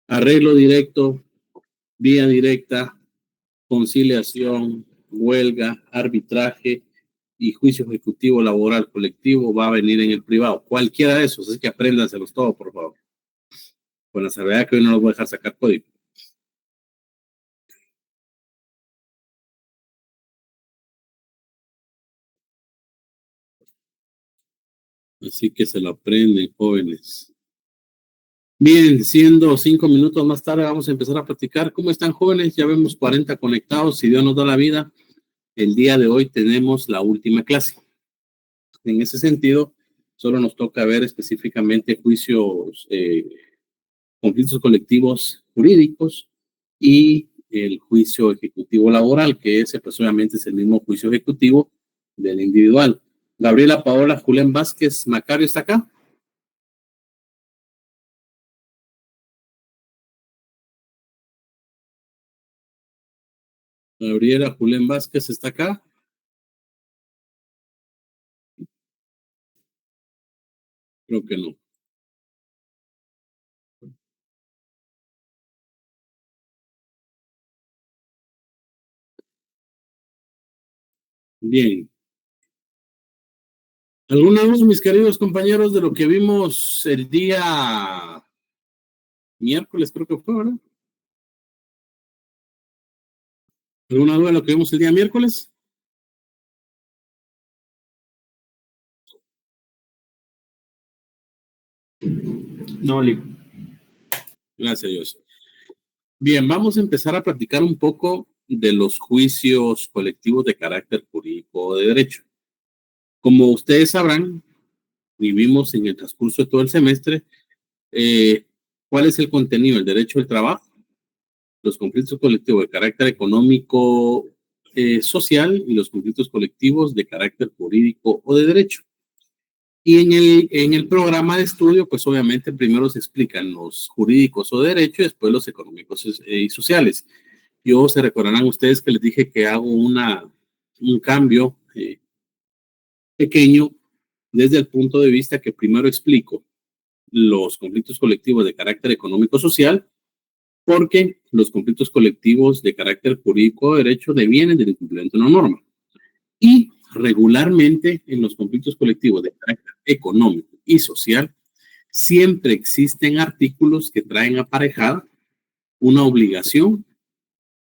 arreglo directo, vía directa, conciliación, huelga, arbitraje y juicio ejecutivo laboral colectivo va a venir en el privado. Cualquiera de esos, es que apréndanselos todos, por favor. Con la salvedad que hoy no los voy a dejar sacar código. Así que se lo aprenden, jóvenes. Bien, siendo 5 minutos más tarde, vamos a empezar a platicar. ¿Cómo están, jóvenes? Ya vemos 40 conectados. Si Dios nos da la vida, el día de hoy tenemos la última clase. En ese sentido, solo nos toca ver específicamente juicios, conflictos colectivos jurídicos y el juicio ejecutivo laboral, que ese pues obviamente es el mismo juicio ejecutivo del individual. Gabriela, Paola, Julián Vázquez, Macario, ¿está acá? Gabriela, Julián Vázquez, ¿está acá? Creo que no. Bien. ¿Alguna vez, mis queridos compañeros, de lo que vimos el día miércoles, creo que fue, ¿verdad? ¿Alguna duda de lo que vimos el día miércoles? No, Lick. Gracias a Dios. Bien, vamos a empezar a platicar un poco de los juicios colectivos de carácter jurídico o de derecho. Como ustedes sabrán, vivimos en el transcurso de todo el semestre, ¿cuál es el contenido? El derecho del trabajo, los conflictos colectivos de carácter económico, social y los conflictos colectivos de carácter jurídico o de derecho. Y en el programa de estudio, pues obviamente primero se explican los jurídicos o de derecho y después los económicos y sociales. Yo se recordarán ustedes que les dije que hago un cambio pequeño desde el punto de vista que primero explico los conflictos colectivos de carácter económico-social, porque los conflictos colectivos de carácter jurídico o derecho devienen del incumplimiento de una norma. Y regularmente en los conflictos colectivos de carácter económico y social, siempre existen artículos que traen aparejada una obligación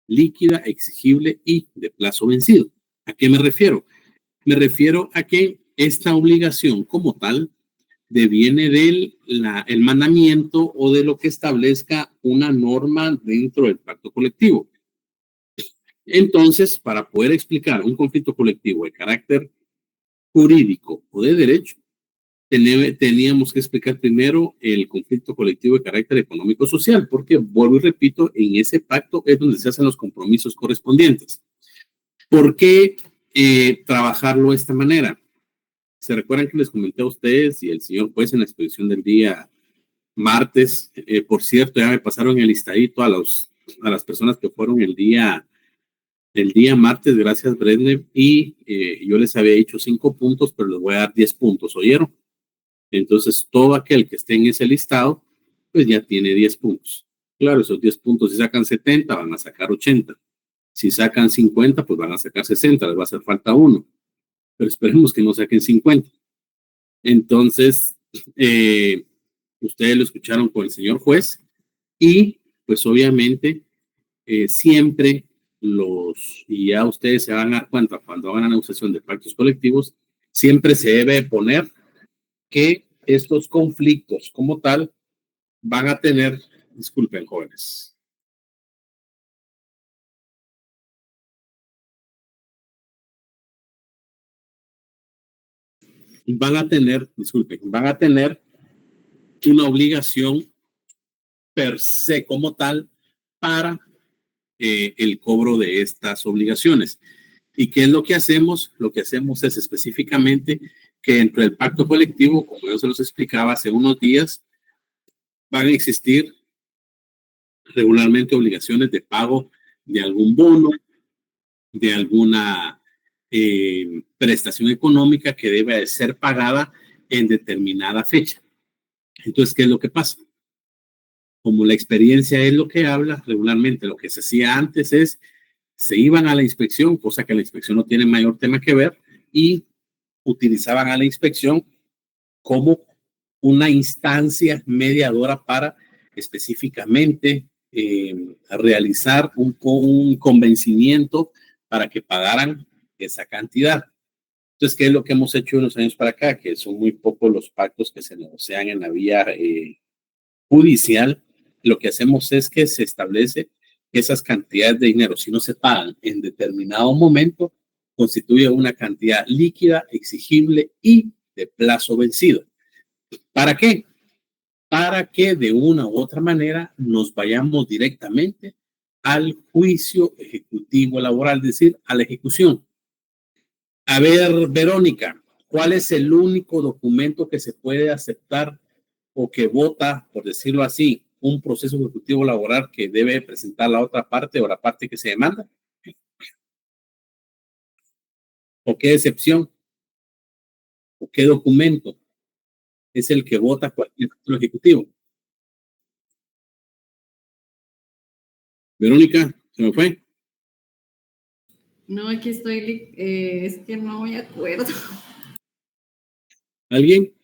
líquida, exigible y de plazo vencido. ¿A qué me refiero? Me refiero a que esta obligación como tal deviene del el mandamiento o de lo que establezca una norma dentro del pacto colectivo. Entonces, para poder explicar un conflicto colectivo de carácter jurídico o de derecho, teníamos que explicar primero el conflicto colectivo de carácter económico-social, porque vuelvo y repito, en ese pacto es donde se hacen los compromisos correspondientes. ¿Por qué trabajarlo de esta manera? ¿Se recuerdan que les comenté a ustedes y el señor juez en la exposición del día martes? Por cierto, ya me pasaron el listadito a las personas que fueron el día martes, gracias Brenner, y yo les había dicho 5 puntos, pero les voy a dar 10 puntos, ¿oyeron? Entonces, todo aquel que esté en ese listado, pues ya tiene 10 puntos. Claro, esos 10 puntos, si sacan 70, van a sacar 80. Si sacan 50, pues van a sacar 60, les va a hacer falta uno. Pero esperemos que no saquen 50. Entonces, ustedes lo escucharon con el señor juez y pues obviamente siempre y ya ustedes se van a dar cuenta cuando hagan la negociación de pactos colectivos, siempre se debe poner que estos conflictos como tal van a tener, disculpen jóvenes, van a tener una obligación per se como tal para el cobro de estas obligaciones. ¿Y qué es lo que hacemos? Lo que hacemos es específicamente que dentro del pacto colectivo, como yo se los explicaba hace unos días, van a existir regularmente obligaciones de pago de algún bono, de alguna prestación económica que debe ser pagada en determinada fecha. Entonces, ¿qué es lo que pasa? como la experiencia es lo que habla, regularmente lo que se hacía antes es, se iban a la inspección, cosa que la inspección no tiene mayor tema que ver, y utilizaban a la inspección como una instancia mediadora para específicamente realizar un convencimiento para que pagaran esa cantidad. Entonces, ¿qué es lo que hemos hecho unos años para acá? Que son muy pocos los pactos que se negocian en la vía judicial. Lo que hacemos es que se establece que esas cantidades de dinero, si no se pagan en determinado momento, constituye una cantidad líquida, exigible y de plazo vencido. ¿Para qué? Para que de una u otra manera nos vayamos directamente al juicio ejecutivo laboral, es decir, a la ejecución. A ver, Verónica, ¿cuál es el único documento que se puede aceptar o que vota, por decirlo así, un proceso ejecutivo laboral que debe presentar la otra parte o la parte que se demanda? ¿O qué excepción? ¿O qué documento es el que vota cualquier título ejecutivo? Verónica, ¿se me fue? No, aquí estoy, es que no me acuerdo. ¿Alguien?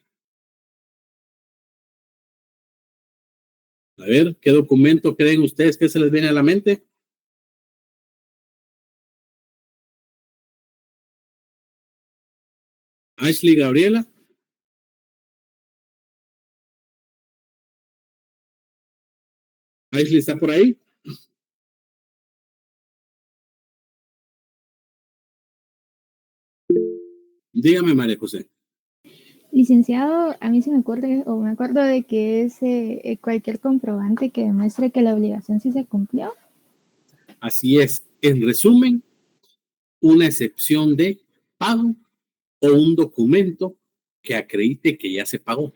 A ver, ¿qué documento creen ustedes que se les viene a la mente? Ashley, Gabriela. Ashley, ¿está por ahí? Dígame, María José. Licenciado, a mí se me ocurre, o me acuerdo de que es cualquier comprobante que demuestre que la obligación sí se cumplió. Así es. En resumen, una excepción de pago o un documento que acredite que ya se pagó.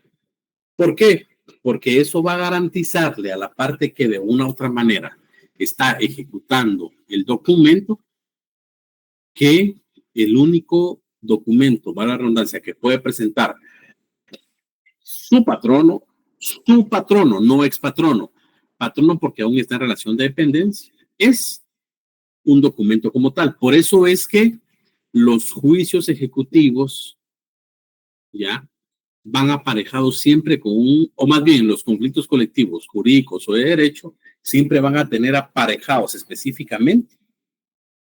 ¿Por qué? Porque eso va a garantizarle a la parte que de una u otra manera está ejecutando el documento que el único documento, va a la redundancia, que puede presentar su patrono, no ex patrono, patrono porque aún está en relación de dependencia, es un documento como tal. Por eso es que los juicios ejecutivos ya van aparejados siempre con o más bien los conflictos colectivos, jurídicos o de derecho, siempre van a tener aparejados específicamente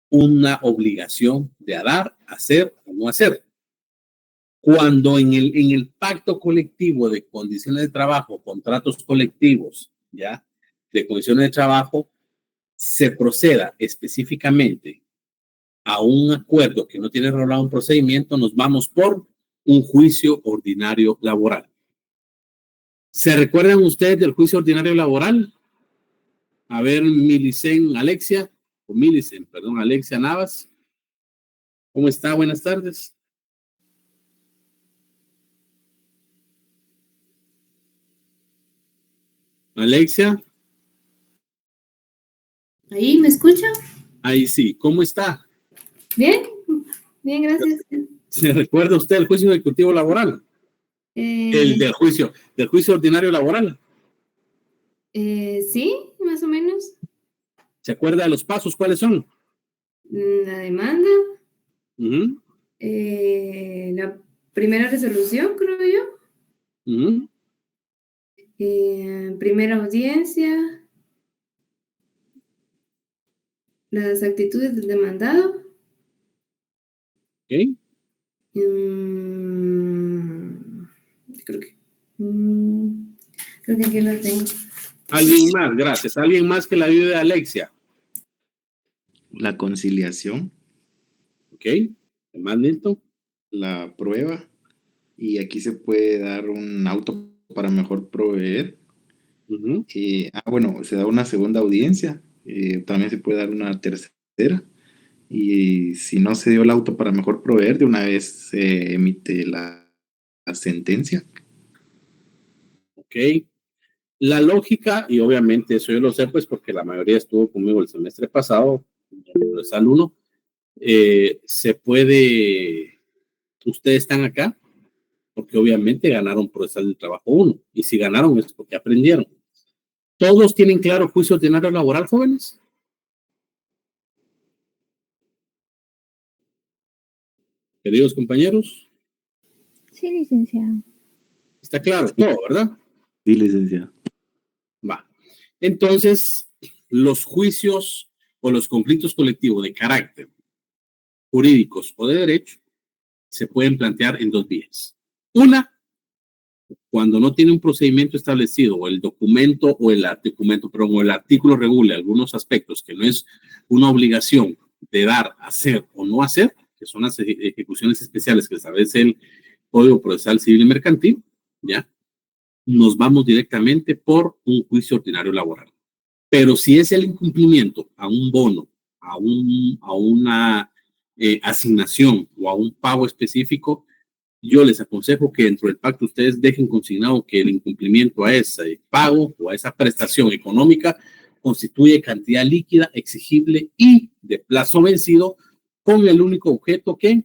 una obligación de dar, hacer o no hacer. Cuando en el pacto colectivo de condiciones de trabajo, contratos colectivos, ya, de condiciones de trabajo, se proceda específicamente a un acuerdo que no tiene regulado un procedimiento, nos vamos por un juicio ordinario laboral. ¿Se recuerdan ustedes del juicio ordinario laboral? A ver, Alexia Navas. ¿Cómo está? Buenas tardes. Alexia. ¿Ahí me escucha? Ahí sí. ¿Cómo está? Bien, bien, gracias. ¿Se recuerda usted el juicio ejecutivo laboral? El del juicio ordinario laboral. Sí, más o menos. ¿Se acuerda de los pasos? ¿Cuáles son? La demanda. La primera resolución, creo yo. Primera audiencia. Las actitudes del demandado. Okay. Creo que aquí lo tengo. Alguien más, gracias. Alguien más que la ayude a Alexia. La conciliación. Ok. Más lento. La prueba. Y aquí se puede dar un auto para mejor proveer. Bueno, se da una segunda audiencia. También se puede dar una tercera. Y si no se dio el auto para mejor proveer, de una vez se emite la sentencia. Ok. La lógica, y obviamente eso yo lo sé, pues porque la mayoría estuvo conmigo el semestre pasado, los alumnos, se puede, ustedes están acá porque obviamente ganaron procesal del trabajo 1, y si ganaron es porque aprendieron. ¿Todos tienen claro juicio ordinario laboral, jóvenes? Queridos compañeros. Sí, licenciado. Está claro todo, ¿verdad? Sí, licenciado. Va. Entonces, los juicios o los conflictos colectivos de carácter jurídicos o de derecho se pueden plantear en dos vías. Una, cuando no tiene un procedimiento establecido o el documento o el documento, perdón, o el artículo regule algunos aspectos que no es una obligación de dar, hacer o no hacer, que son las ejecuciones especiales que establece el Código Procesal Civil y Mercantil, ¿ya? Nos vamos directamente por un juicio ordinario laboral. Pero si es el incumplimiento a un bono, a una asignación o a un pago específico, yo les aconsejo que dentro del pacto ustedes dejen consignado que el incumplimiento a ese pago o a esa prestación económica constituye cantidad líquida, exigible y de plazo vencido, con el único objeto que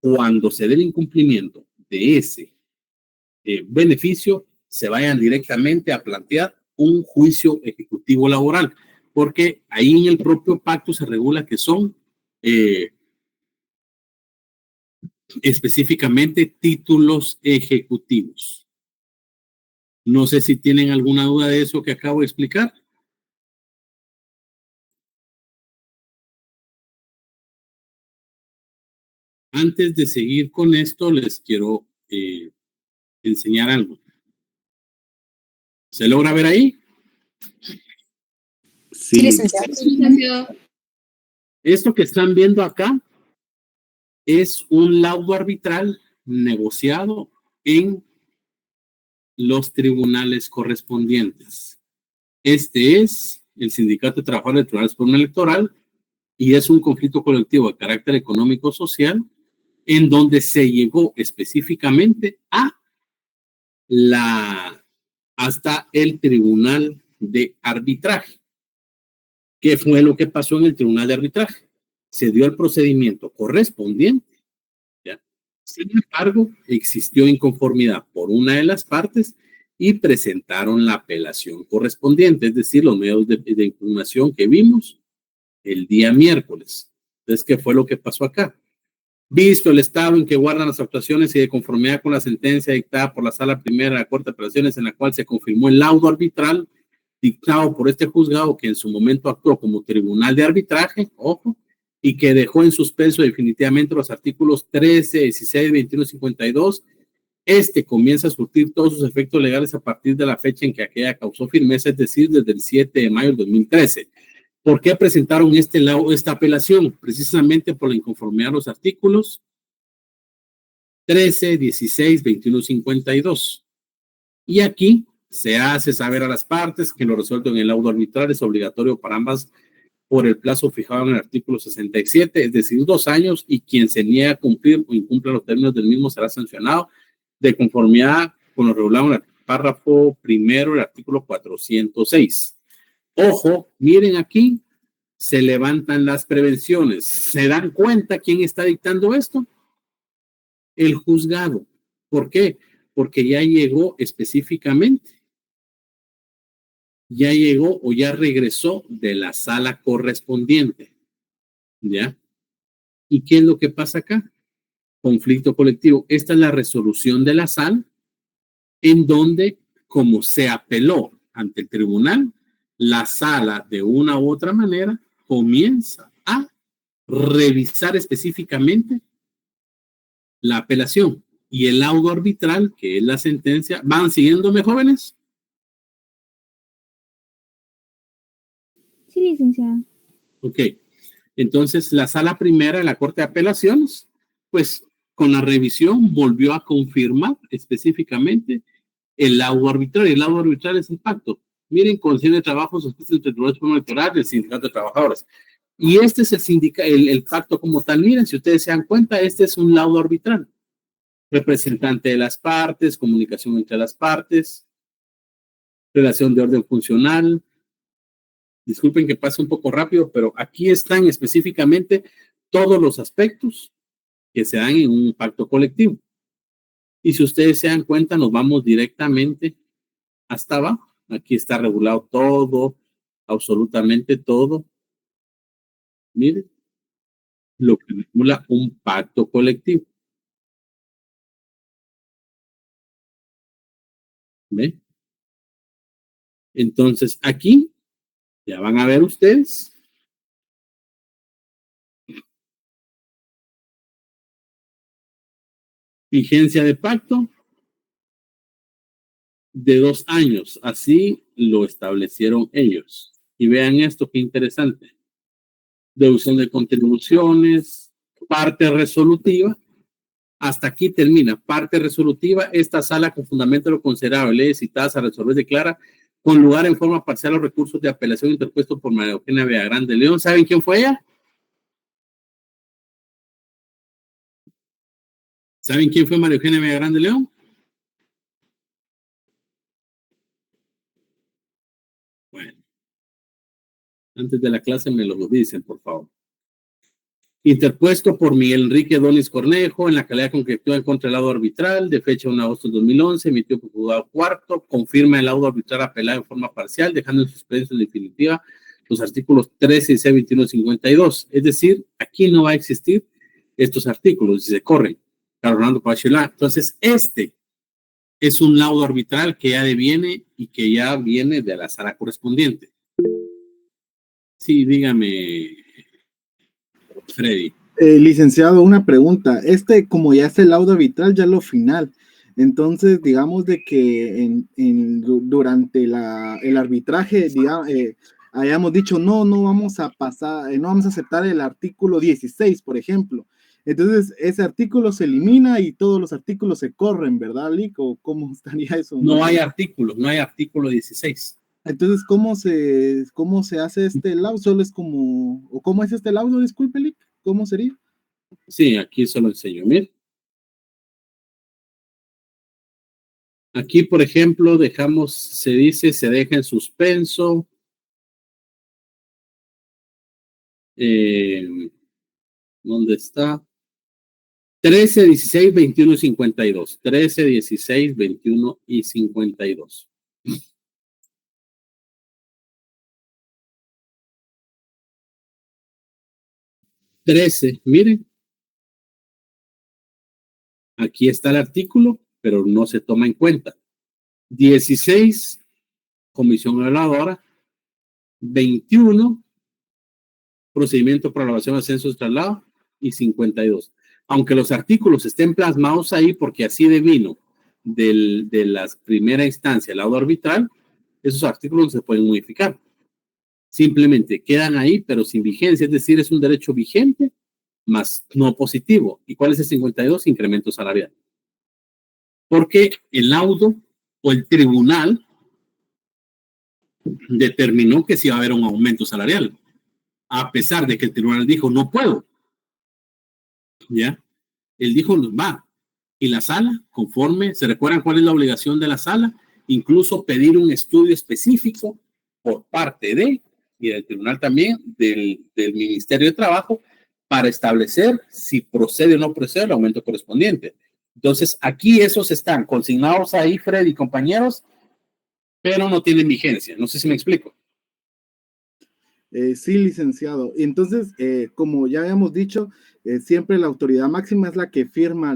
cuando se dé el incumplimiento de ese beneficio, se vayan directamente a plantear un juicio ejecutivo laboral, porque ahí en el propio pacto se regula que son específicamente títulos ejecutivos. No sé si tienen alguna duda de eso que acabo de explicar. Antes de seguir con esto, les quiero enseñar algo. ¿Se logra ver ahí? Sí, licenciado. Esto que están viendo acá es un laudo arbitral negociado en los tribunales correspondientes. Este es el Sindicato de Trabajadores del Tribunal Supremo Electoral y es un conflicto colectivo de carácter económico-social en donde se llegó específicamente hasta el Tribunal de Arbitraje. ¿Qué fue lo que pasó en el Tribunal de Arbitraje? Se dio el procedimiento correspondiente, ¿ya? Sin embargo, existió inconformidad por una de las partes y presentaron la apelación correspondiente, es decir, los medios de impugnación que vimos el día miércoles. Entonces, ¿qué fue lo que pasó acá? Visto el estado en que guardan las actuaciones y de conformidad con la sentencia dictada por la Sala Primera de la Corte de Apelaciones, en la cual se confirmó el laudo arbitral dictado por este juzgado que en su momento actuó como tribunal de arbitraje, ojo, y que dejó en suspenso definitivamente los artículos 13, 16, 21 y 52, comienza a surtir todos sus efectos legales a partir de la fecha en que aquella causó firmeza, es decir, desde el 7 de mayo del 2013. ¿Por qué presentaron esta apelación? Precisamente por la inconformidad a los artículos 13, 16, 21 y 52. Y aquí se hace saber a las partes que lo resuelto en el laudo arbitral es obligatorio para ambas por el plazo fijado en el artículo 67, es decir, 2 años, y quien se niega a cumplir o incumple los términos del mismo será sancionado de conformidad con lo regulado en el párrafo primero del artículo 406. Ojo, miren aquí, se levantan las prevenciones. ¿Se dan cuenta quién está dictando esto? El juzgado. ¿Por qué? Porque ya llegó específicamente. Ya llegó o ya regresó de la sala correspondiente. ¿Ya? ¿Y qué es lo que pasa acá? Conflicto colectivo. Esta es la resolución de la sala en donde, como se apeló ante el tribunal, la sala de una u otra manera comienza a revisar específicamente la apelación y el laudo arbitral, que es la sentencia. ¿Van siguiéndome, jóvenes? Sí, licenciado. Ok. Entonces, la sala primera de la Corte de Apelaciones, pues con la revisión volvió a confirmar específicamente el laudo arbitral. El laudo arbitral es el pacto. Miren, condición de trabajo suscrito entre el Tribunal Supremo Electoral y el Sindicato de Trabajadores. Y este es el pacto como tal. Miren, si ustedes se dan cuenta, este es un laudo arbitral. Representante de las partes, comunicación entre las partes, relación de orden funcional. Disculpen que pase un poco rápido, pero aquí están específicamente todos los aspectos que se dan en un pacto colectivo. Y si ustedes se dan cuenta, nos vamos directamente hasta abajo. Aquí está regulado todo, absolutamente todo. Miren, lo que regula un pacto colectivo. ¿Ve? Entonces, aquí ya van a ver ustedes. Vigencia de pacto de 2 años. Así lo establecieron ellos. Y vean esto, qué interesante. Deducción de contribuciones, parte resolutiva. Hasta aquí termina. Parte resolutiva. Esta sala con fundamento lo considerado, leyes citadas a resolver, declara con lugar en forma parcial los recursos de apelación interpuestos por María Eugenia Villagrán de León. ¿Saben quién fue ella? ¿Saben quién fue María Eugenia Villagrán de León? Bueno, antes de la clase me lo dicen, por favor. Interpuesto por Miguel Enrique Donis Cornejo en la calidad concretiva en contra del laudo arbitral de fecha 1 de agosto de 2011, emitió por juzgado cuarto, confirma el laudo arbitral apelado en forma parcial, dejando en suspensión definitiva los artículos 13, 16, 21 y 52. Es decir, aquí no va a existir estos artículos si se corren. Carlos Fernando Pachilá. Entonces, este es un laudo arbitral que ya deviene y que ya viene de la sala correspondiente. Sí, dígame, Freddy. Licenciado, una pregunta. Como ya es el laudo arbitral, ya lo final. Entonces, digamos de que durante el arbitraje, digamos, hayamos dicho, no vamos a pasar, no vamos a aceptar el artículo 16, por ejemplo. Entonces, ese artículo se elimina y todos los artículos se corren, ¿verdad, Lick? ¿O cómo estaría eso? No hay artículo 16. Entonces, ¿cómo se hace este laudo? Solo es como, ¿o cómo es este laudo? Disculpe, Lick. ¿Cómo sería? Sí, aquí se lo enseño. Miren. Aquí, por ejemplo, se dice, se deja en suspenso. ¿Dónde está? 13, 16, 21 y 52. 13, 16, 21 y 52. Miren. Aquí está el artículo, pero no se toma en cuenta. 16, comisión evaluadora. 21, procedimiento para evaluación de ascenso de traslado. Y 52. Aunque los artículos estén plasmados ahí, porque así devino de la primera instancia, el laudo arbitral, esos artículos no se pueden modificar. Simplemente quedan ahí, pero sin vigencia, es decir, es un derecho vigente, más no positivo. ¿Y cuál es el 52? Incremento salarial. Porque el laudo o el tribunal determinó que sí iba a haber un aumento salarial, a pesar de que el tribunal dijo, no puedo. ¿Ya? Él dijo, va. Y la sala, conforme, ¿se recuerdan cuál es la obligación de la sala? Incluso pedir un estudio específico por parte y del tribunal también, del Ministerio de Trabajo, para establecer si procede o no procede el aumento correspondiente. Entonces, aquí esos están consignados ahí, Fred y compañeros, pero no tienen vigencia. No sé si me explico. Sí, licenciado. Entonces, como ya habíamos dicho, siempre la autoridad máxima es la que firma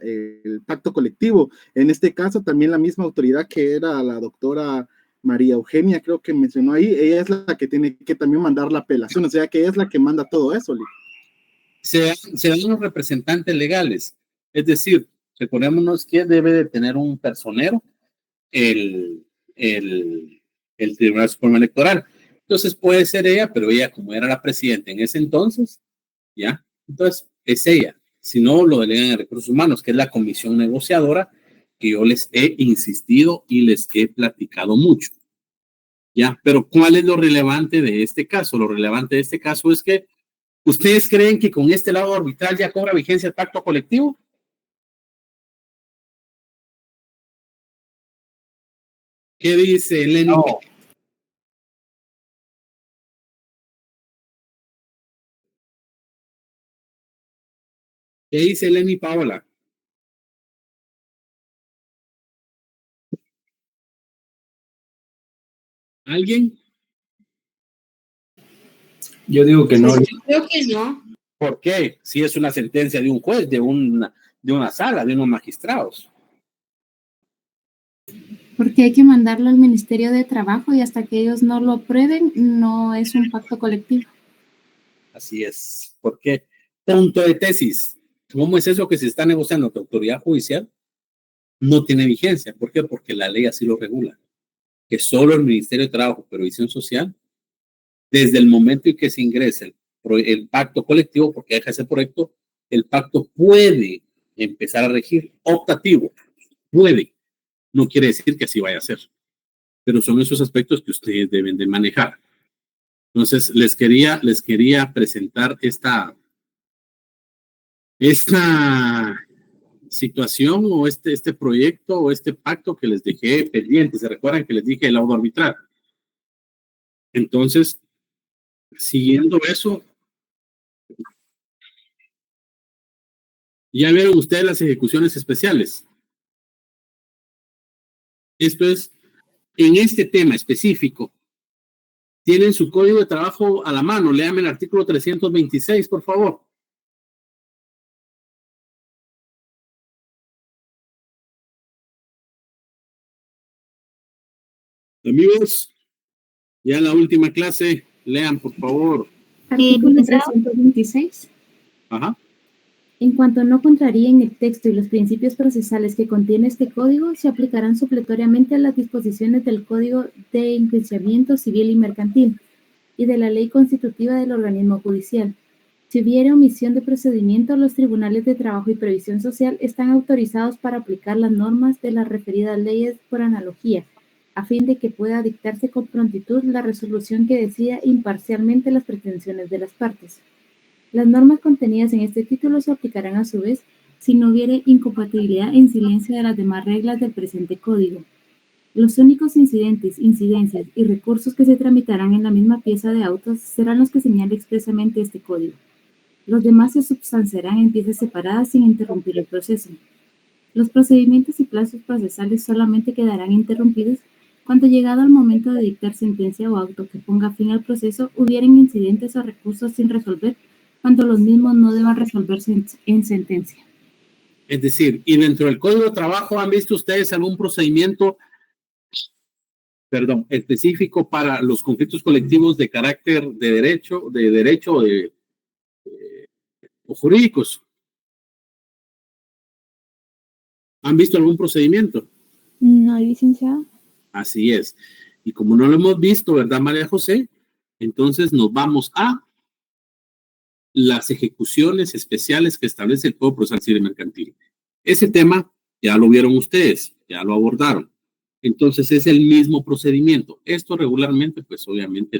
el pacto colectivo. En este caso, también la misma autoridad que era la doctora María Eugenia, creo que mencionó ahí, ella es la que tiene que también mandar la apelación, o sea que ella es la que manda todo eso. Se dan los representantes legales, es decir, recordémonos que debe de tener un personero el Tribunal Supremo Electoral. Entonces puede ser ella, pero ella como era la presidenta en ese entonces, ¿ya? Entonces es ella. Si no, lo delegan en Recursos Humanos, que es la comisión negociadora que yo les he insistido y les he platicado mucho. ¿Ya? Pero ¿cuál es lo relevante de este caso? Lo relevante de este caso es que ¿ustedes creen que con este lado arbitral ya cobra vigencia el pacto colectivo? ¿Qué dice Lenny? No. ¿Qué dice Lenny Paola? ¿Alguien? Yo digo que no. Yo creo que no. ¿Por qué? Si es una sentencia de un juez, de una sala, de unos magistrados. Porque hay que mandarlo al Ministerio de Trabajo y hasta que ellos no lo aprueben, no es un pacto colectivo. Así es. ¿Por qué? Punto de tesis. ¿Cómo es eso que se está negociando ante autoridad judicial? No tiene vigencia. ¿Por qué? Porque la ley así lo regula. Que solo el Ministerio de Trabajo y Previsión Social, desde el momento en que se ingrese el pacto colectivo, porque deja ese proyecto, el pacto puede empezar a regir. Optativo. Puede. No quiere decir que así vaya a ser. Pero son esos aspectos que ustedes deben de manejar. Entonces, les quería presentar esta situación o este proyecto o este pacto que les dejé pendiente. ¿Se recuerdan que les dije el laudo arbitral? Entonces, siguiendo eso, ya vieron ustedes las ejecuciones especiales. Esto es, en este tema específico, tienen su código de trabajo a la mano. Léame el artículo 326, por favor. Amigos, ya en la última clase, lean, por favor. Artículo 326. Ajá. En cuanto no contraríen el texto y los principios procesales que contiene este código, se aplicarán supletoriamente a las disposiciones del Código de Enjuiciamiento Civil y Mercantil y de la Ley Constitutiva del Organismo Judicial. Si hubiera omisión de procedimiento, los tribunales de trabajo y previsión social están autorizados para aplicar las normas de las referidas leyes por analogía, a fin de que pueda dictarse con prontitud la resolución que decida imparcialmente las pretensiones de las partes. Las normas contenidas en este título se aplicarán a su vez si no hubiere incompatibilidad en silencio de las demás reglas del presente código. Los únicos incidentes, incidencias y recursos que se tramitarán en la misma pieza de autos serán los que señale expresamente este código. Los demás se substanciarán en piezas separadas sin interrumpir el proceso. Los procedimientos y plazos procesales solamente quedarán interrumpidos cuando, llegado al momento de dictar sentencia o auto que ponga fin al proceso, hubieran incidentes o recursos sin resolver, cuando los mismos no deban resolverse en sentencia. Es decir, y dentro del Código de Trabajo, ¿han visto ustedes algún procedimiento, específico para los conflictos colectivos de carácter de derecho o jurídicos? ¿Han visto algún procedimiento? No, licenciado. Así es. Y como no lo hemos visto, ¿verdad, María José? Entonces nos vamos a las ejecuciones especiales que establece el Código Procesal Civil y Mercantil. Ese tema ya lo vieron ustedes, ya lo abordaron. Entonces es el mismo procedimiento. Esto regularmente, pues obviamente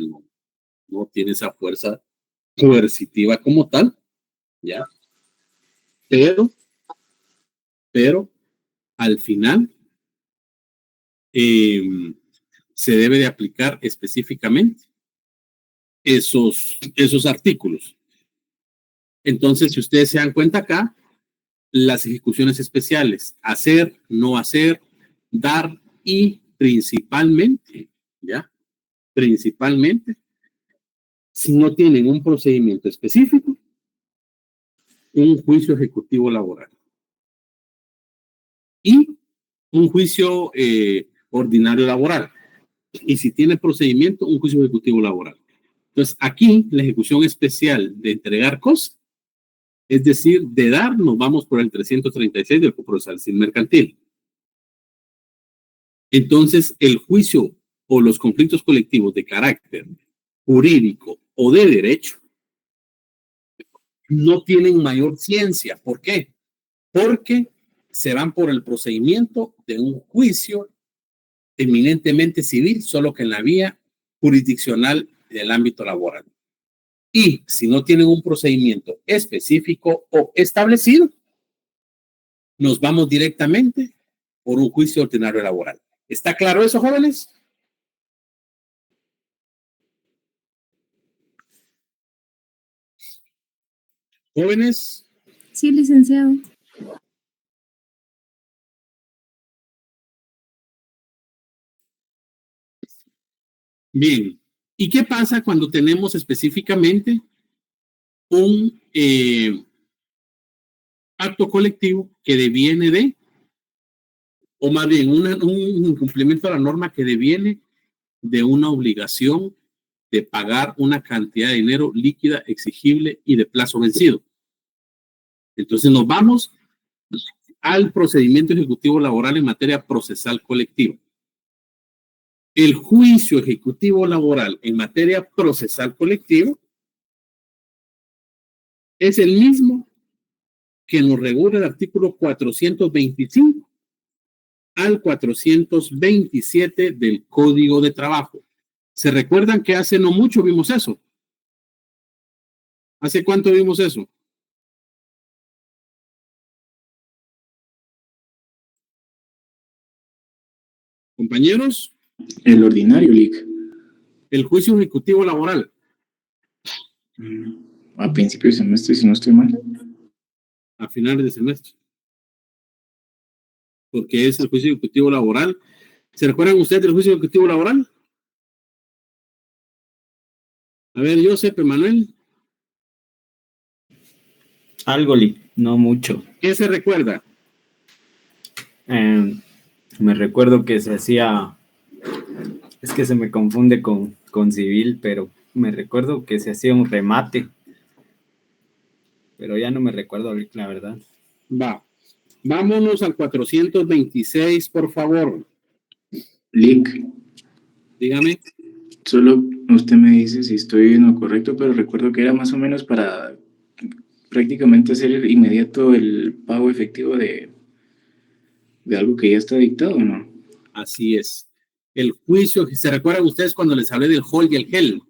no tiene esa fuerza coercitiva como tal, ¿ya? Pero al final se debe de aplicar específicamente esos artículos. Entonces, si ustedes se dan cuenta acá, las ejecuciones especiales, hacer, no hacer, dar y principalmente, ¿ya? Principalmente, si no tienen un procedimiento específico, un juicio ejecutivo laboral y un juicio ordinario laboral. Y si tiene procedimiento, un juicio ejecutivo laboral. Entonces, aquí la ejecución especial de entregar cosas, es decir, de dar, nos vamos por el 336 del Código Procesal Civil Mercantil. Entonces, el juicio o los conflictos colectivos de carácter jurídico o de derecho no tienen mayor ciencia. ¿Por qué? Porque se van por el procedimiento de un juicio eminentemente civil, solo que en la vía jurisdiccional del ámbito laboral. Y si no tienen un procedimiento específico o establecido, nos vamos directamente por un juicio ordinario laboral. ¿Está claro eso, jóvenes? ¿Jóvenes? Sí, licenciado. Bien, ¿y qué pasa cuando tenemos específicamente un acto colectivo que deviene de, o más bien un incumplimiento de la norma que deviene de una obligación de pagar una cantidad de dinero líquida, exigible y de plazo vencido? Entonces nos vamos al procedimiento ejecutivo laboral en materia procesal colectiva. El juicio ejecutivo laboral en materia procesal colectiva es el mismo que nos regula el artículo 425 al 427 del Código de Trabajo. ¿Se recuerdan que hace no mucho vimos eso? ¿Hace cuánto vimos eso? Compañeros. El ordinario, Lic. El juicio ejecutivo laboral. A principio de semestre, si no estoy mal. A finales de semestre. Porque es el juicio ejecutivo laboral. ¿Se recuerdan ustedes del juicio ejecutivo laboral? A ver, Josep, Manuel. Algo, no mucho. ¿Qué se recuerda? Me recuerdo que se hacía, es que se me confunde con civil, pero me recuerdo que se hacía un remate, pero ya no me recuerdo la verdad. Va. Vámonos al 426, por favor. Lic. Dígame. Solo usted me dice si estoy en lo correcto, pero recuerdo que era más o menos para prácticamente hacer inmediato el pago efectivo de algo que ya está dictado, ¿no? Así es. El juicio, ¿se recuerdan ustedes cuando les hablé del HOL y el GEL?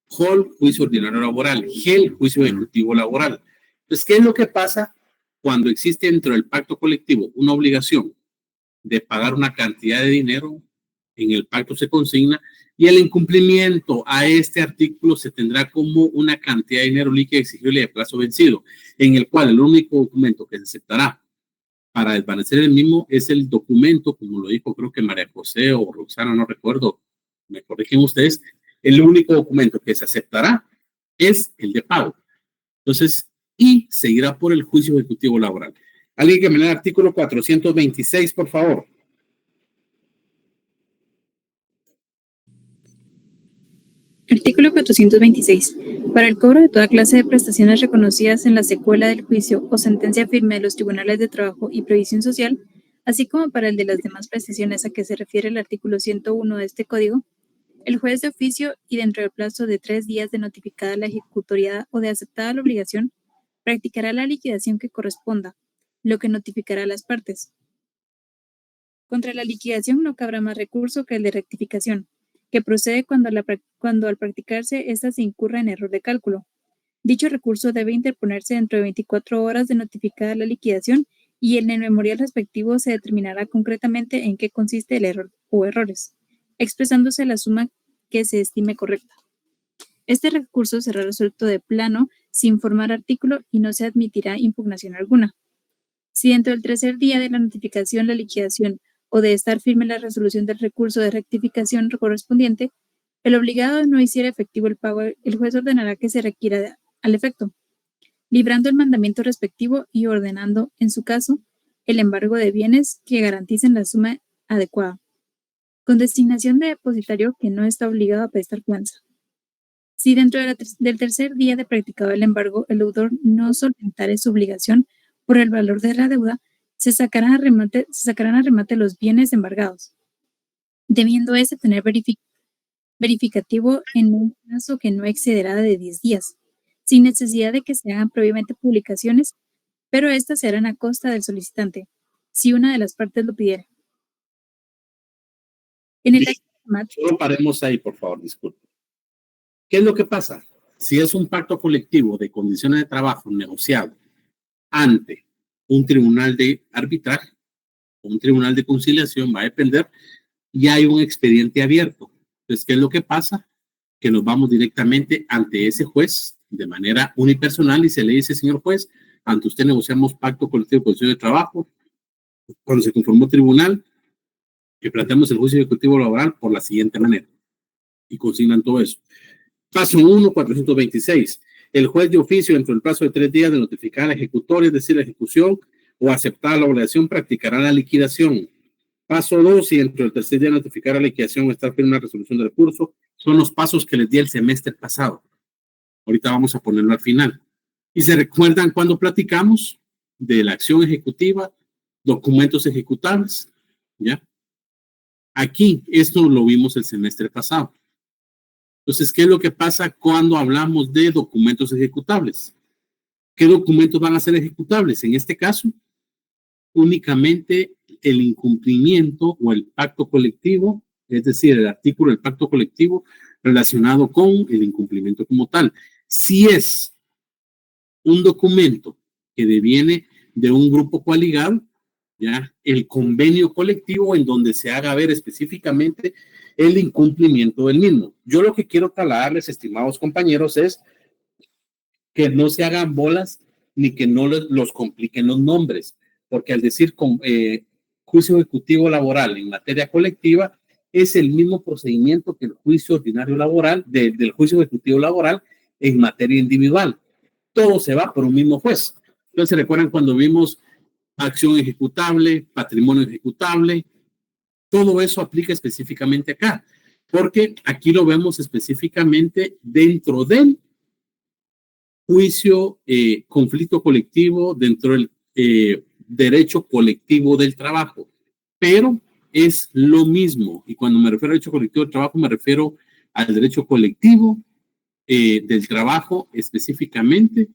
HOL, juicio ordinario laboral. GEL, juicio ejecutivo laboral. Entonces, ¿qué es lo que pasa cuando existe dentro del pacto colectivo una obligación de pagar una cantidad de dinero? En el pacto se consigna y el incumplimiento a este artículo se tendrá como una cantidad de dinero líquido exigible de plazo vencido, en el cual el único documento que se aceptará para desvanecer el mismo es el documento, como lo dijo creo que María José o Roxana, no recuerdo, me corrigen ustedes, el único documento que se aceptará es el de pago. Entonces, y seguirá por el juicio ejecutivo laboral. Alguien que me lea el artículo 426, por favor. Artículo 426. Para el cobro de toda clase de prestaciones reconocidas en la secuela del juicio o sentencia firme de los tribunales de trabajo y previsión social, así como para el de las demás prestaciones a que se refiere el artículo 101 de este código, el juez de oficio y dentro del plazo de 3 días de notificada la ejecutoriedad o de aceptada la obligación, practicará la liquidación que corresponda, lo que notificará a las partes. Contra la liquidación no cabrá más recurso que el de rectificación, que procede cuando al practicarse ésta se incurra en error de cálculo. Dicho recurso debe interponerse dentro de 24 horas de notificada la liquidación y en el memorial respectivo se determinará concretamente en qué consiste el error o errores, expresándose la suma que se estime correcta. Este recurso será resuelto de plano sin formar artículo y no se admitirá impugnación alguna. Si dentro del tercer día de la notificación la liquidación o de estar firme la resolución del recurso de rectificación correspondiente, el obligado no hiciera efectivo el pago, el juez ordenará que se requiera al efecto, librando el mandamiento respectivo y ordenando, en su caso, el embargo de bienes que garanticen la suma adecuada, con designación de depositario que no está obligado a prestar fianza. Si dentro del tercer día de practicado el embargo, el deudor no solventare su obligación por el valor de la deuda, se sacarán a remate los bienes embargados, debiendo ese tener verificativo en un plazo que no excederá de 10 días, sin necesidad de que se hagan previamente publicaciones, pero estas se harán a costa del solicitante, si una de las partes lo pidiera. En el solo paremos ahí, por favor, disculpe. ¿Qué es lo que pasa? Si es un pacto colectivo de condiciones de trabajo negociado ante un tribunal de arbitraje o un tribunal de conciliación, va a depender, y hay un expediente abierto. Entonces, ¿qué es lo que pasa? Que nos vamos directamente ante ese juez de manera unipersonal y se le dice, señor juez, ante usted negociamos pacto colectivo de condiciones de trabajo, cuando se conformó tribunal, que planteamos el juicio ejecutivo laboral por la siguiente manera. y consignan todo eso. Paso 1, 426. El juez de oficio, dentro del plazo de 3 días de notificar al ejecutor, es decir, la ejecución o aceptar la obligación, practicará la liquidación. Paso 2, y dentro del tercer día de notificar la liquidación o estar firme una resolución de recurso, son los pasos que les di el semestre pasado. Ahorita vamos a ponerlo al final. Y se recuerdan cuando platicamos de la acción ejecutiva, documentos ejecutables, ¿ya? Aquí, esto lo vimos el semestre pasado. Entonces, ¿qué es lo que pasa cuando hablamos de documentos ejecutables? ¿Qué documentos van a ser ejecutables? En este caso, únicamente el incumplimiento o el pacto colectivo, es decir, el artículo del pacto colectivo relacionado con el incumplimiento como tal. Si es un documento que deviene de un grupo coaligado, ¿ya? El convenio colectivo en donde se haga ver específicamente el incumplimiento del mismo. Yo lo que quiero trasladarles, estimados compañeros, es que no se hagan bolas ni que no los compliquen los nombres, porque al decir juicio ejecutivo laboral en materia colectiva, es el mismo procedimiento que el juicio ordinario laboral, del juicio ejecutivo laboral en materia individual. Todo se va por un mismo juez. Entonces, ¿recuerdan cuando vimos acción ejecutable, patrimonio ejecutable? Todo eso aplica específicamente acá, porque aquí lo vemos específicamente dentro del juicio, conflicto colectivo, dentro del derecho colectivo del trabajo, pero es lo mismo. Y cuando me refiero a derecho colectivo del trabajo, me refiero al derecho colectivo del trabajo, específicamente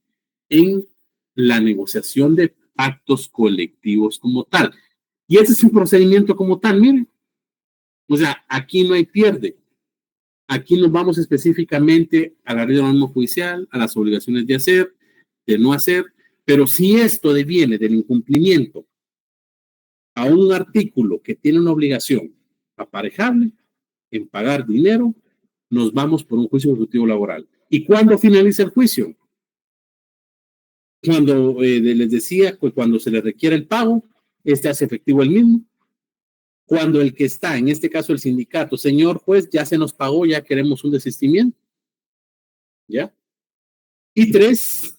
en la negociación de pactos colectivos como tal. Y ese es un procedimiento como tal, miren. O sea, aquí no hay pierde. Aquí nos vamos específicamente a la ley de orden judicial, a las obligaciones de hacer, de no hacer, pero si esto deviene del incumplimiento a un artículo que tiene una obligación aparejable en pagar dinero, nos vamos por un juicio ejecutivo laboral. ¿Y cuándo finaliza el juicio? Cuando les decía, pues cuando se le requiere el pago, hace efectivo el mismo. Cuando el que está, en este caso el sindicato, señor juez, ya se nos pagó, ya queremos un desistimiento. ¿Ya? Y 3,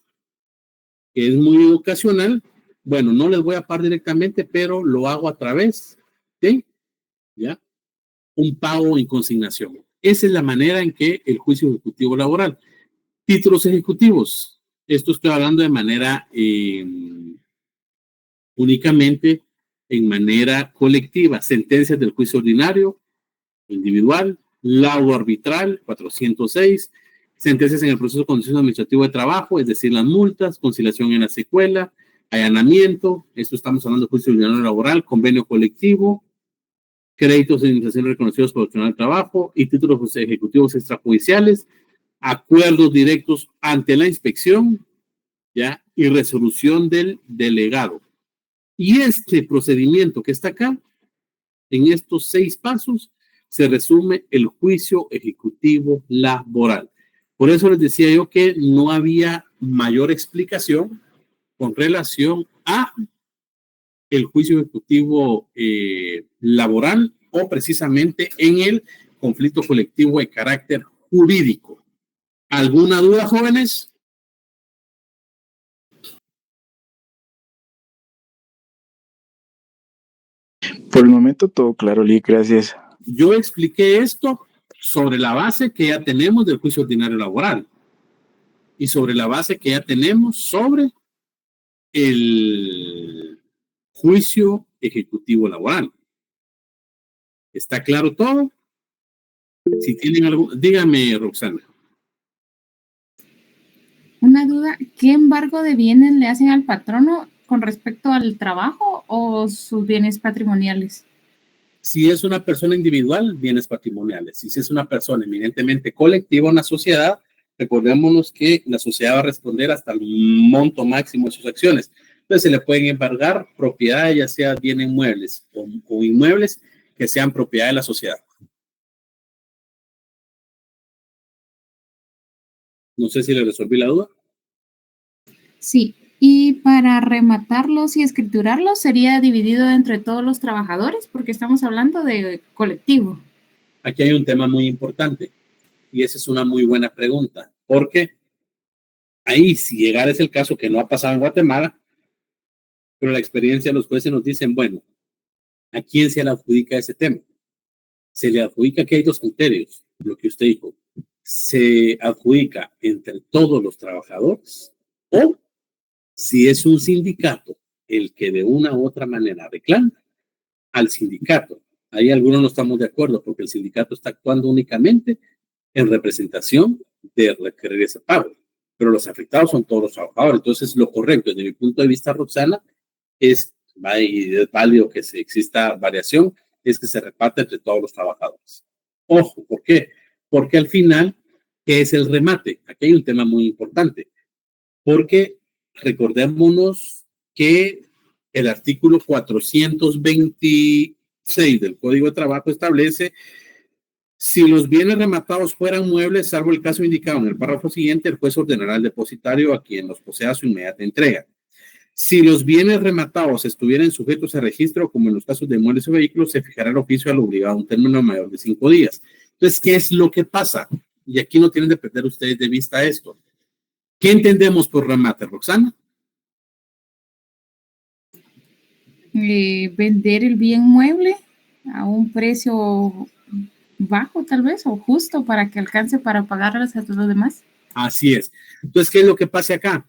que es muy ocasional, bueno, no les voy a pagar directamente, pero lo hago a través de, ¿ya? Un pago en consignación. Esa es la manera en que el juicio ejecutivo laboral. Títulos ejecutivos. Esto estoy hablando de manera únicamente en manera colectiva. Sentencias del juicio ordinario, individual, laudo arbitral, 406, sentencias en el proceso contencioso administrativo de trabajo, es decir, las multas, conciliación en la secuela, allanamiento, esto estamos hablando de juicio ordinario laboral, convenio colectivo, créditos de indemnización reconocidos por el Tribunal de Trabajo y títulos ejecutivos extrajudiciales, acuerdos directos ante la inspección, ¿ya? Y resolución del delegado. Y este procedimiento que está acá, en estos 6 pasos, se resume el juicio ejecutivo laboral. Por eso les decía yo que no había mayor explicación con relación a el juicio ejecutivo laboral o precisamente en el conflicto colectivo de carácter jurídico. ¿Alguna duda, jóvenes? Por el momento todo claro, Lee, gracias. Yo expliqué esto sobre la base que ya tenemos del juicio ordinario laboral y sobre la base que ya tenemos sobre el juicio ejecutivo laboral. ¿Está claro todo? Si tienen algo, dígame, Roxana. Una duda, ¿qué embargo de bienes le hacen al patrono con respecto al trabajo o sus bienes patrimoniales? Si es una persona individual, bienes patrimoniales. Si es una persona eminentemente colectiva, una sociedad, recordémonos que la sociedad va a responder hasta el monto máximo de sus acciones. Entonces se le pueden embargar propiedades, ya sea bienes muebles o inmuebles que sean propiedad de la sociedad. No sé si le resolví la duda. Sí, y para rematarlos y escriturarlos sería dividido entre todos los trabajadores porque estamos hablando de colectivo. Aquí hay un tema muy importante. Y esa es una muy buena pregunta, porque ahí, si llegara es el caso que no ha pasado en Guatemala, pero la experiencia de los jueces nos dicen, bueno, ¿a quién se le adjudica ese tema? Se le adjudica que hay dos criterios, lo que usted dijo. Se adjudica entre todos los trabajadores o si es un sindicato el que de una u otra manera reclama al sindicato. Ahí algunos no estamos de acuerdo porque el sindicato está actuando únicamente en representación de requerir ese pago, pero los afectados son todos los trabajadores. Entonces, lo correcto desde mi punto de vista, Roxana, es válido que exista variación, es que se reparte entre todos los trabajadores. Ojo, ¿por qué? Porque al final, ¿qué es el remate? Aquí hay un tema muy importante, porque recordémonos que el artículo 426 del Código de Trabajo establece: si los bienes rematados fueran muebles, salvo el caso indicado en el párrafo siguiente, el juez ordenará al depositario a quien los posea su inmediata entrega. Si los bienes rematados estuvieran sujetos a registro, como en los casos de muebles o vehículos, se fijará el oficio al obligado a un término mayor de 5 días. Entonces, ¿qué es lo que pasa? Y aquí no tienen de perder ustedes de vista esto. ¿Qué entendemos por remate, Roxana? Vender el bien mueble a un precio bajo, tal vez, o justo para que alcance para pagarles a todos los demás. Así es. Entonces, ¿qué es lo que pasa acá?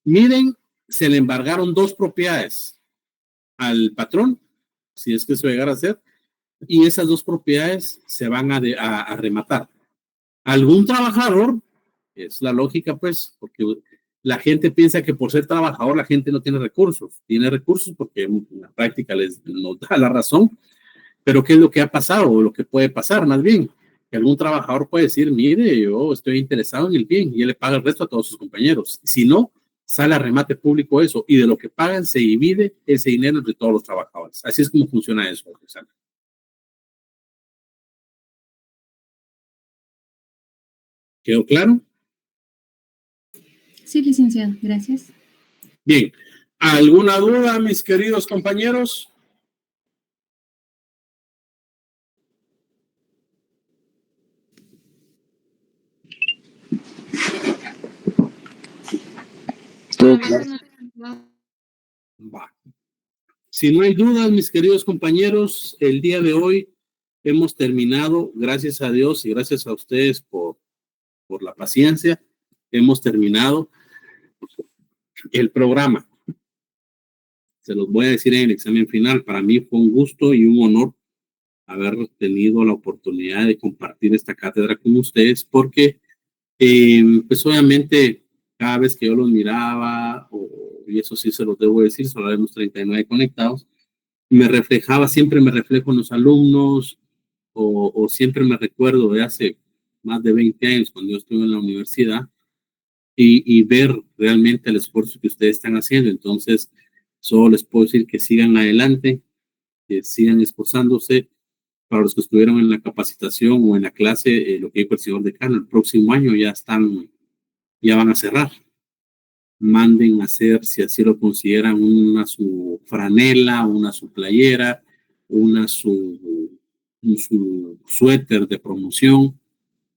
Miren, se le embargaron 2 propiedades al patrón, si es que eso llegara a ser, y esas 2 propiedades se van a rematar. Algún trabajador, es la lógica, pues, porque la gente piensa que por ser trabajador la gente no tiene recursos. Tiene recursos porque en la práctica nos da la razón, pero ¿qué es lo que ha pasado o lo que puede pasar más bien? Que algún trabajador puede decir, mire, yo estoy interesado en el bien y él le paga el resto a todos sus compañeros. Si no, sale a remate público eso y de lo que pagan se divide ese dinero entre todos los trabajadores. Así es como funciona eso, Alexandra. ¿Quedó claro? Sí, licenciado, gracias. Bien, ¿alguna duda, mis queridos compañeros? Todo claro. Va. Si no hay dudas, mis queridos compañeros, el día de hoy hemos terminado, gracias a Dios y gracias a ustedes por la paciencia, hemos terminado el programa. Se los voy a decir en el examen final. Para mí fue un gusto y un honor haber tenido la oportunidad de compartir esta cátedra con ustedes, porque pues obviamente cada vez que yo los miraba, y eso sí se los debo decir, solo habemos 39 conectados, siempre me reflejo en los alumnos, o siempre me recuerdo de hace más de 20 años cuando yo estuve en la universidad, y ver realmente el esfuerzo que ustedes están haciendo. Entonces, solo les puedo decir que sigan adelante, que sigan esforzándose. Para los que estuvieron en la capacitación o en la clase, lo que dijo el señor decano, el próximo año ya van a cerrar. Manden a hacer, si así lo consideran, su franela, su playera, su suéter de promoción,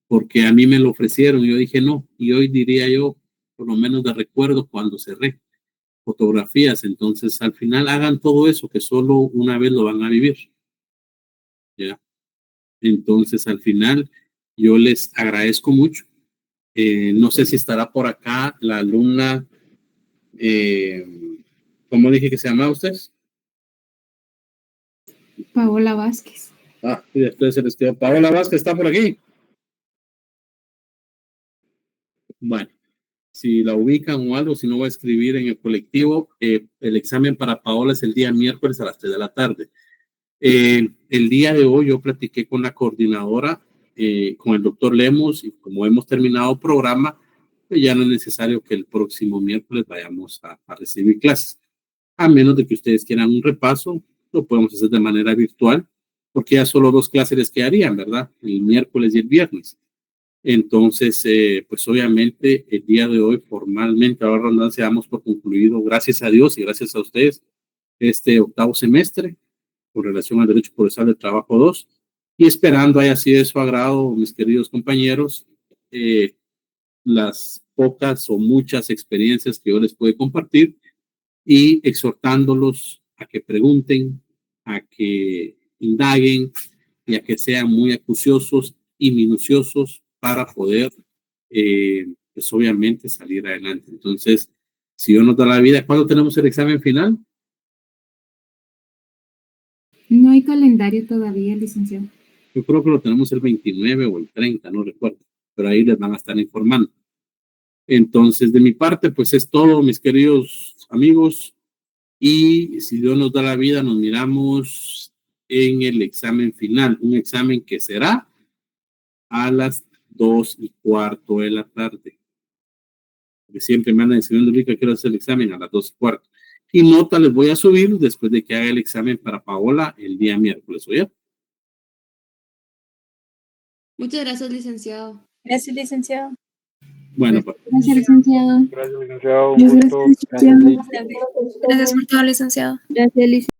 porque a mí me lo ofrecieron y yo dije no, y hoy diría yo, por lo menos de recuerdo cuando cerré, fotografías. Entonces al final hagan todo eso, que solo una vez lo van a vivir. ¿Ya? Entonces al final yo les agradezco mucho. No sé si estará por acá la alumna, ¿cómo dije que se llamaba usted? Paola Vázquez. Y después el estudio. Paola Vázquez está por aquí. Bueno, si la ubican o algo, si no voy a escribir en el colectivo. El examen para Paola es el día miércoles a las 3 de la tarde. El día de hoy yo platiqué con la coordinadora, con el doctor Lemos, y como hemos terminado el programa, pues ya no es necesario que el próximo miércoles vayamos a recibir clases. A menos de que ustedes quieran un repaso, lo podemos hacer de manera virtual, porque ya solo 2 clases les quedarían, ¿verdad? El miércoles y el viernes. Entonces, pues obviamente el día de hoy formalmente, ahora redundancia, damos por concluido, gracias a Dios y gracias a ustedes, este 8º semestre con relación al Derecho Procesal del Trabajo 2. Y esperando haya sido de su agrado, mis queridos compañeros, las pocas o muchas experiencias que yo les puedo compartir y exhortándolos a que pregunten, a que indaguen y a que sean muy acuciosos y minuciosos para poder, pues obviamente, salir adelante. Entonces, si Dios nos da la vida, ¿cuándo tenemos el examen final? No hay calendario todavía, licenciado. Yo creo que lo tenemos el 29 o el 30, no recuerdo, pero ahí les van a estar informando. Entonces, de mi parte, pues es todo, mis queridos amigos, y si Dios nos da la vida, nos miramos en el examen final, un examen que será a las 2:15 de la tarde. Porque siempre me andan enseñando, Rica, quiero hacer el examen a las 2:15. Y nota les voy a subir después de que haga el examen para Paola el día miércoles, ¿oye? Muchas gracias, licenciado. Gracias, licenciado. Bueno, pues. Gracias, licenciado. Gracias, licenciado. Un Gracias, gusto. licenciado. Gracias por todo, licenciado. Gracias, licenciado.